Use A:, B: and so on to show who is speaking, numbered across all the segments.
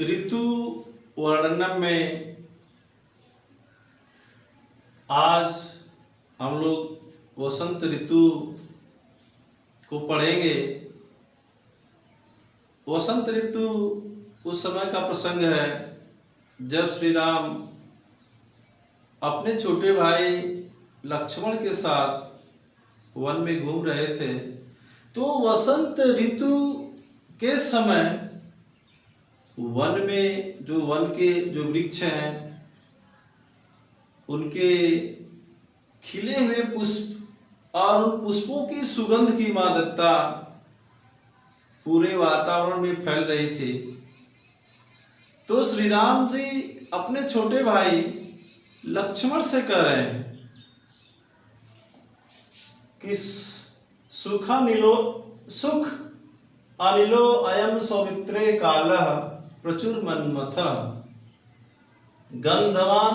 A: ऋतु वर्णन में आज हम लोग वसंत ऋतु को पढ़ेंगे। वसंत ऋतु उस समय का प्रसंग है जब श्री राम अपने छोटे भाई लक्ष्मण के साथ वन में घूम रहे थे। तो वसंत ऋतु के समय वन में वन के जो वृक्ष हैं उनके खिले हुए पुष्प और उन पुष्पों की सुगंध की मादकता पूरे वातावरण में फैल रही थी। तो श्री राम जी अपने छोटे भाई लक्ष्मण से कह रहे हैं कि सुख अनिलो अयम सौमित्रे कालः प्रचुर मन्मथ गंधवान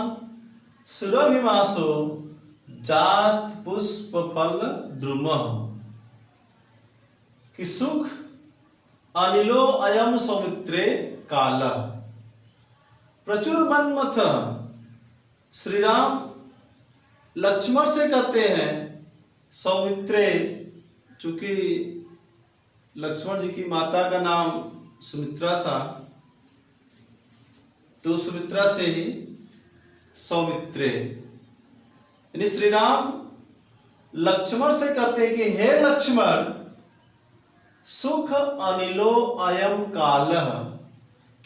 A: सुरभिमासो जात पुष्प फल द्रुम। कि सुख अनिलो अयम सौमित्रे कालः प्रचुर मन्मथ। श्री राम लक्ष्मण से कहते हैं सौमित्रे, चूंकि लक्ष्मण जी की माता का नाम सुमित्रा था तो सुमित्रा से ही सौमित्रे। यानी श्री राम लक्ष्मण से कहते हैं कि हे लक्ष्मण, सुख अनिलो अयम कालः,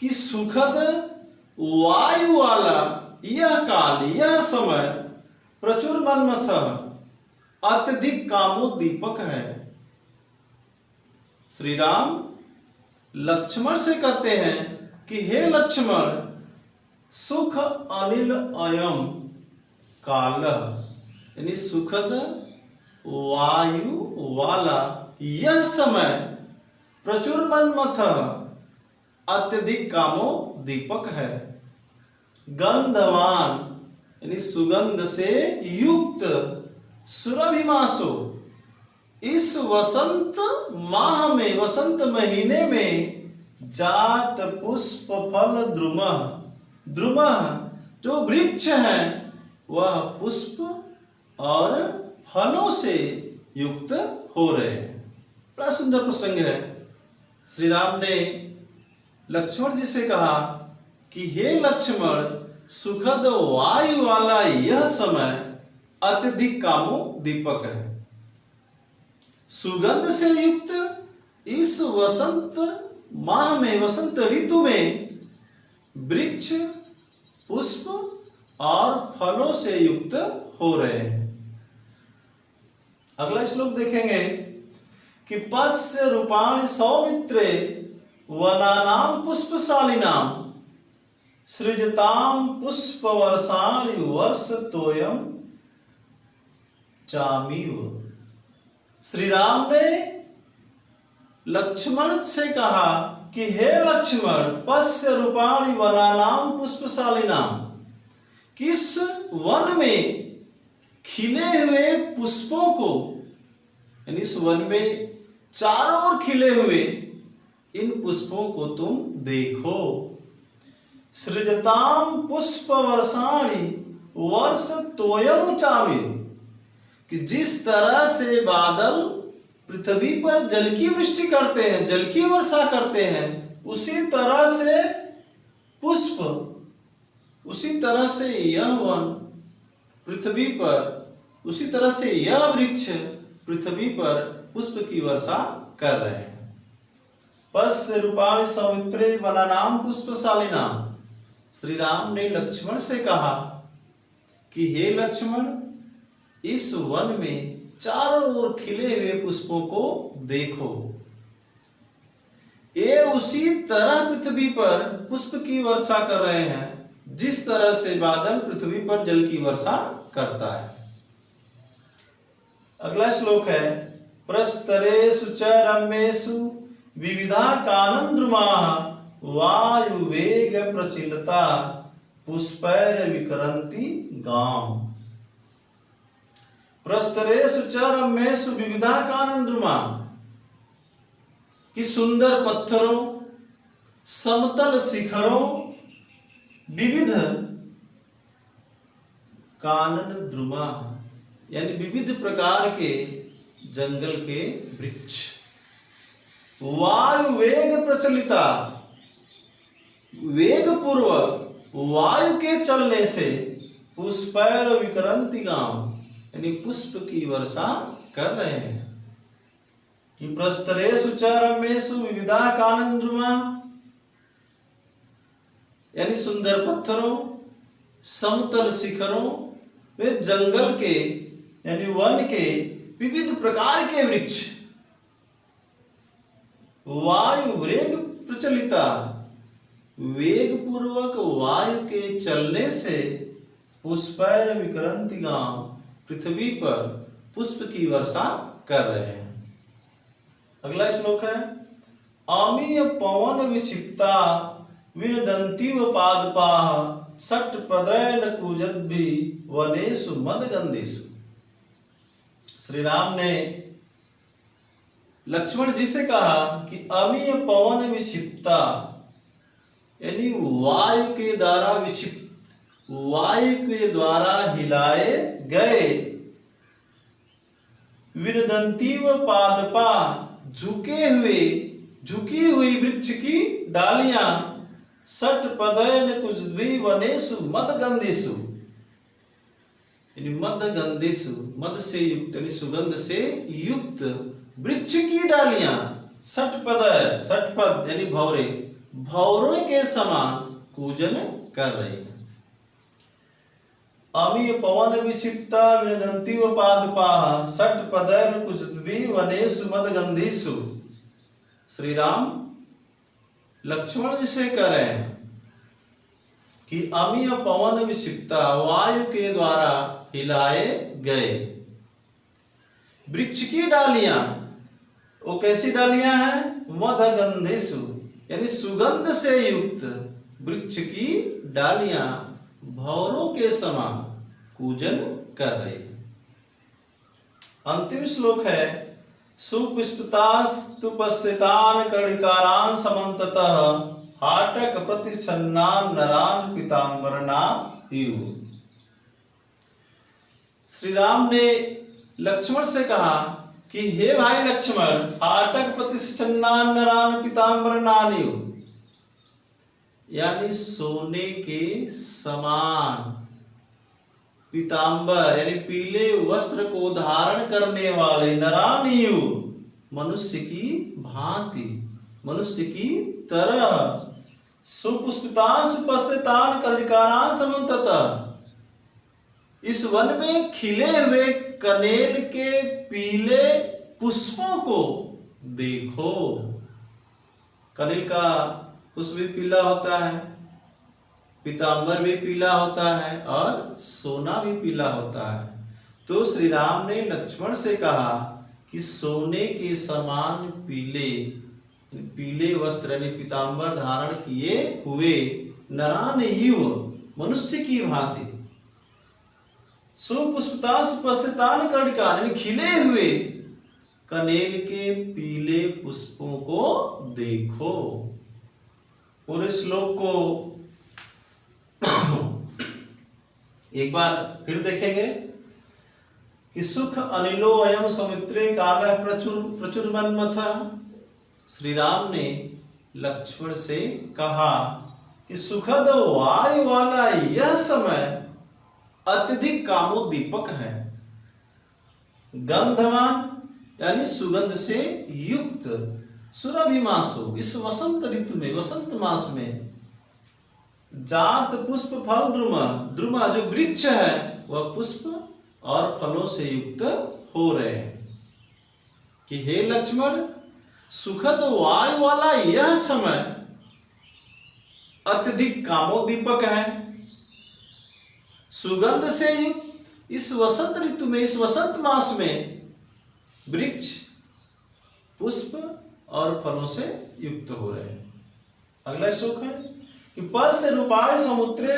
A: कि सुखद वायु वाला यह काल, यह समय प्रचुर मन्मथ, अत्यधिक कामोद्दीपक है। श्री राम लक्ष्मण से कहते हैं कि हे लक्ष्मण, सुख अनिल अयम कालः, यानी सुखद वायु वाला यह समय प्रचुर मन्मथ, अत्यधिक कामोद्दीपक है। गंधवान यानी सुगंध से युक्त, सुरभिमासो, इस वसंत माह में, वसंत महीने में जात पुष्प फल द्रुम, द्रुम जो वृक्ष हैं वह पुष्प और फलों से युक्त हो रहे हैं। बड़ा सुंदर प्रसंग है। श्री राम ने लक्ष्मण जी से कहा कि हे लक्ष्मण, सुखद वायु वाला यह समय अत्यधिक कामोद्दीपक है। सुगंध से युक्त इस वसंत माह में, वसंत ऋतु में वृक्ष पुष्प और फलों से युक्त हो रहे हैं। अगला श्लोक देखेंगे कि पश्य रूपाणि सौमित्रे वनानां पुष्पशालिनां सृजतां पुष्प वर्षाणि वर्षतोयं चामीव। श्री राम ने लक्ष्मण से कहा कि हे लक्ष्मण, पश्य रूपाणि वनानां पुष्पशालिनां, किस वन में खिले हुए पुष्पों को, यानी इस वन में चारों ओर खिले हुए इन पुष्पों को तुम देखो। सृजताम पुष्प वर्षाणि वर्षतोयं चामीव, कि जिस तरह से बादल पृथ्वी पर जल की वृष्टि करते हैं, जल की वर्षा करते हैं, उसी तरह से पुष्प, उसी तरह से यह वन पृथ्वी पर, उसी तरह से यह वृक्ष पृथ्वी पर पुष्प की वर्षा कर रहे हैं। पश्य रूपाणि सौमित्रे वनानां पुष्पशालिनां। श्री राम ने लक्ष्मण से कहा कि हे लक्ष्मण, इस वन में चारों ओर खिले हुए पुष्पों को देखो। ये उसी तरह पृथ्वी पर पुष्प की वर्षा कर रहे हैं जिस तरह से बादल पृथ्वी पर जल की वर्षा करता है। अगला श्लोक है प्रस्तरेषु च रम्येषु विविधाकानन्द्रुमाः वायु वेग प्रचिलता पुष्पैर विकरन्ति गाम। प्रस्तरेषु च रम्येषु विविधाकानन्द्रुमाः, कि सुंदर पत्थरों, समतल शिखरों, विविध कानन द्रुमा, यानी विविध प्रकार के जंगल के वृक्ष। वायु वेग प्रचलिता, वेग पूर्वक वायु के चलने से पुष्पैर विकरंती गांव, यानी पुष्प की वर्षा कर रहे हैं। कि प्रस्तरेषु च रम्येषु विविधा कानन द्रुमा, यानी सुंदर पत्थरों, समतल शिखरों, वे जंगल के यानी वन के विविध प्रकार के वृक्ष। वायु वेग प्रचलिता, वेग पूर्वक वायु के चलने से पुष्पैर विकरंती गांव, पृथ्वी पर पुष्प की वर्षा कर रहे हैं। अगला श्लोक है अमीय पवन विक्षिप्ता विनदंतीव पादपाः सट प्रदयन कूजद्भि वनेषु मदगंधेषु। श्री राम ने लक्ष्मण जी से कहा कि अमीय पवन विक्षिप्ता, यानी वायु के द्वारा विक्षिप्त, वायु के द्वारा हिलाए गए, विनदंतीव पादपा, झुकी हुई वृक्ष की डालियां, सट पदयन कुजद्भि वनेषु मदगंधेषु, यानी मदगंधेषु, मद से युक्त यानी सुगंध से युक्त वृक्ष की डालियां, सटपद यानी भौरे, भौरों के समान कूजन कर रही है। अमीय पवन विक्षिप्ता विनदंतीव पादपाः सटपदैर्न कुजद्भि वनेषु मदगंधेषु। श्री राम लक्ष्मण जी से कह रहे हैं कि अमीय पवन विक्षिप्ता, वायु के द्वारा हिलाए गए वृक्ष की डालियां, वो कैसी डालियां हैं? मदगंधेषु, यानी सुगंध से युक्त वृक्ष की डालियां भौरों के समान कूजन कर रही है। अंतिम श्लोक है सुपुष्पितास्तु पश्यतान कर्णिकारान समन्ततः हाटक प्रतिच्छन्नान नरान पीताम्बरना इव। श्री राम ने लक्ष्मण से कहा कि हे भाई लक्ष्मण, हाटक प्रतिच्छन्नान नरान पीताम्बरनान इव, यानी सोने के समान पीतांबर यानी पीले वस्त्र को धारण करने वाले, नरानियु मनुष्य की भांति, मनुष्य की तरह, सुपुष्पितान सुपस्यतान कर्णिकारान समन्ततः, इस वन में खिले हुए कनेल के पीले पुष्पों को देखो। कनेल का पुष्प भी पीला होता है, पीतांबर भी पीला होता है और सोना भी पीला होता है। तो श्री राम ने लक्ष्मण से कहा कि सोने के समान पीले वस्त्र यानी पीतांबर धारण किए हुए नरान युव मनुष्य की भांति, सुपुष्पितान सुपस्यतान कर्णिकारान यानी खिले हुए कनेल के पीले पुष्पों को देखो। पूरे श्लोक को एक बार फिर देखेंगे कि सुख अनिलो अयम समुद्रे काल प्रचुर मन्मथ। श्री राम ने लक्ष्मण से कहा कि सुखद वायु वाला यह समय अत्यधिक कामोद्दीपक है, गंधवान यानी सुगंध से युक्त, सुरभिमासो इस वसंत ऋतु में, वसंत मास में, जात पुष्प फल द्रुमा जो वृक्ष है वह पुष्प और फलों से युक्त हो रहे हैं। कि हे लक्ष्मण, सुखद वायु वाला यह समय अत्यधिक कामोद्दीपक है, सुगंध से युक्त इस वसंत ऋतु में, इस वसंत मास में वृक्ष पुष्प और फलों से युक्त हो रहे हैं। अगला श्लोक है कि पश्य रूपाणि समुद्रे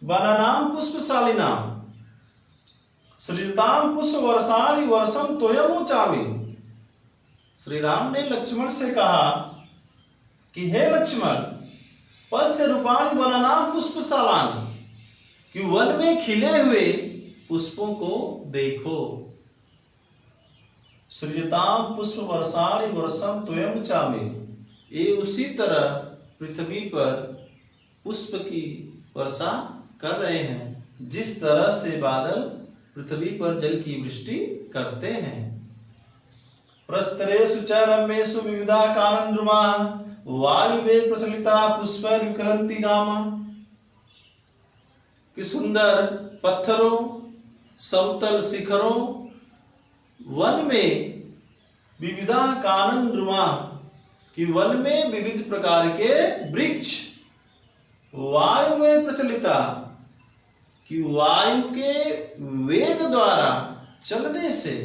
A: वनानां पुष्पशालिनां सृजतां पुष्प वर्षाणि वर्षम तोयमुचामि। श्री राम ने लक्ष्मण से कहा कि हे लक्ष्मण, पश्य रूपाणि वनानां पुष्पशालानि, कि वन में खिले हुए पुष्पों को देखो। सृजताम पुष्प वर्षाणि वर्षम त्वयं चामे, ये उसी तरह पृथ्वी पर पुष्प की वर्षा कर रहे हैं जिस तरह से बादल पृथ्वी पर जल की वृष्टि करते हैं। प्रस्तरेषु च रम्येषु विविधा कानन्द्रुमा, वायुवेग प्रचलिता पुष्पैर्विकरन्ति गामा, कि सुंदर पत्थरों, समतल शिखरों, वन में विविधा कानन्द्रुमा, कि वन में विविध प्रकार के वृक्ष, वायु में प्रचलिता, कि वायु के वेग द्वारा चलने से,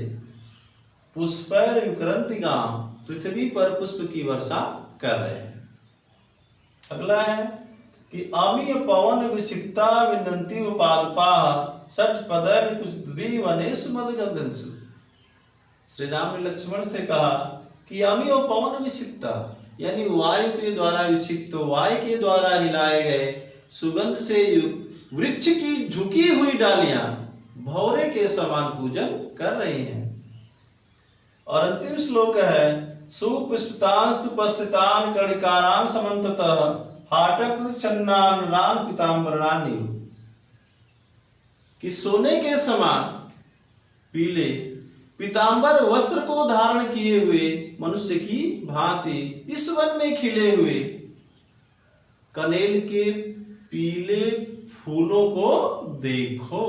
A: पुष्पैर्विकरन्तिगाम, पृथ्वी पर पुष्प की वर्षा कर रहे हैं। अगला है कि अमीय पवन विक्षिप्ता विनंती उपादपा सठ पदर कुछ वनेषु मदगंधंसु। श्री राम ने लक्ष्मण से कहा कि अमीय पवन विक्षिप्ता, यानी वायु के द्वारा विक्षिप्त, वायु के द्वारा हिलाए गए सुगंध से युक्त वृक्ष की झुकी हुई डालियां भौरे के समान पूजन कर रही हैं। और अंतिम श्लोक है सुपुष्पितांस्तु पश्यतान कर्णिकारान समन्ततः हाटक छन्नान रान पीताम्बरानि, कि सोने के समान पीले पीताम्बर वस्त्र को धारण किए हुए मनुष्य की भांति इस वन में खिले हुए कनेल के पीले फूलों को देखो।